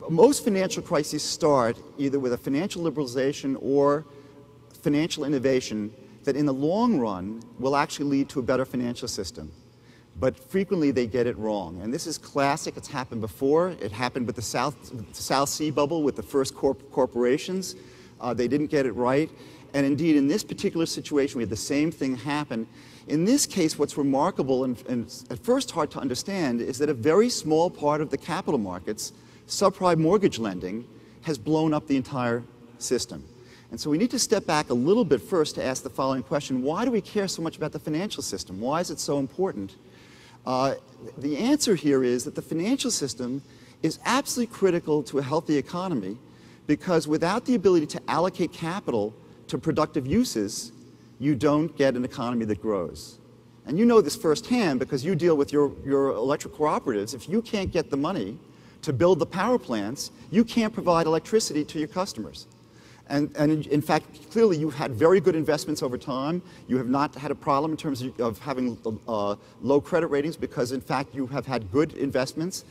most financial crises start either with a financial liberalization or financial innovation that in the long run will actually lead to a better financial system. But frequently they get it wrong. And this is classic. It's happened before. It happened with the South Sea bubble with the first corporations. They didn't get it right. And indeed, in this particular situation, we had the same thing happen. In this case, what's remarkable and at first hard to understand is that a very small part of the capital markets, subprime mortgage lending, has blown up the entire system. And so we need to step back a little bit first to ask the following question: why do we care so much about the financial system? Why is it so important? The answer here is that the financial system is absolutely critical to a healthy economy, because without the ability to allocate capital to productive uses, you don't get an economy that grows. And you know this firsthand because you deal with your electric cooperatives. If you can't get the money to build the power plants, you can't provide electricity to your customers. And in fact, clearly you've had very good investments over time. You have not had a problem in terms of having low credit ratings because, in fact, you have had good investments.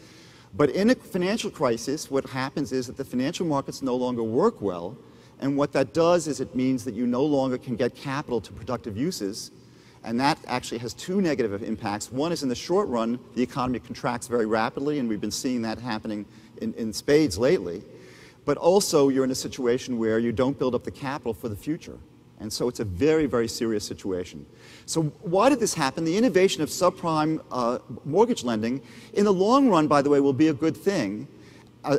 But in a financial crisis, what happens is that the financial markets no longer work well. And what that does is it means that you no longer can get capital to productive uses. And that actually has two negative impacts. One is in the short run, the economy contracts very rapidly, and we've been seeing that happening in spades lately. But also, you're in a situation where you don't build up the capital for the future. And so it's a very, very serious situation. So why did this happen? The innovation of subprime mortgage lending, in the long run, by the way, will be a good thing.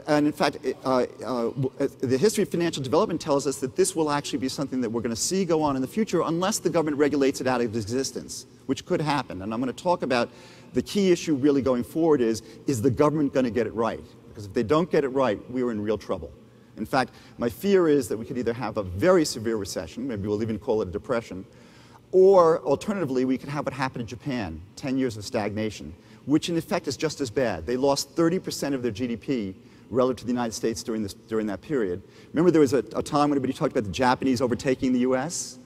And in fact, the history of financial development tells us that this will actually be something that we're going to see go on in the future unless the government regulates it out of existence, which could happen. And I'm going to talk about the key issue really going forward is the government going to get it right? Because if they don't get it right, we're in real trouble. In fact, my fear is that we could either have a very severe recession, maybe we'll even call it a depression, or alternatively, we could have what happened in Japan, 10 years of stagnation, which in effect is just as bad. They lost 30% of their GDP relative to the United States during that period. Remember there was a time when everybody talked about the Japanese overtaking the US?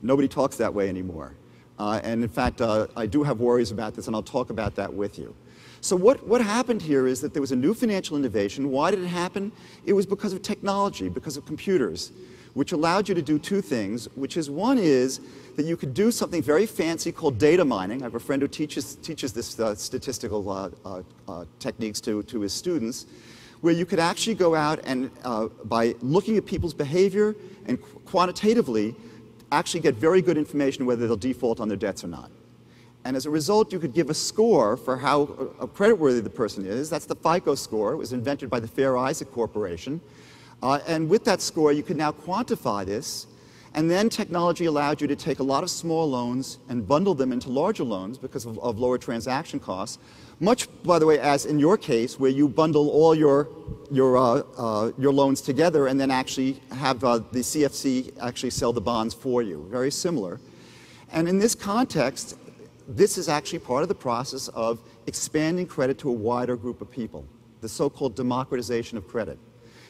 Nobody talks that way anymore. And in fact, I do have worries about this, and I'll talk about that with you. So what happened here is that there was a new financial innovation. Why did it happen? It was because of technology, because of computers, which allowed you to do two things, which is one is that you could do something very fancy called data mining. I have a friend who teaches this statistical techniques to his students, where you could actually go out and, by looking at people's behavior and quantitatively, actually get very good information whether they'll default on their debts or not. And as a result, you could give a score for how creditworthy the person is. That's the FICO score. It was invented by the Fair Isaac Corporation. And with that score, you could now quantify this. And then technology allowed you to take a lot of small loans and bundle them into larger loans because of lower transaction costs. Much, by the way, as in your case, where you bundle all your loans together and then actually have the CFC actually sell the bonds for you. Very similar. And in this context, this is actually part of the process of expanding credit to a wider group of people, the so-called democratization of credit.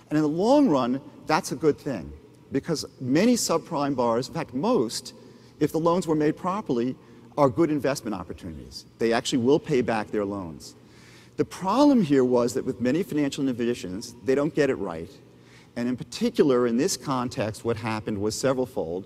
And in the long run, that's a good thing, because many subprime borrowers, in fact most, if the loans were made properly, are good investment opportunities. They actually will pay back their loans. The problem here was that with many financial innovations, they don't get it right. And in particular, in this context, what happened was severalfold.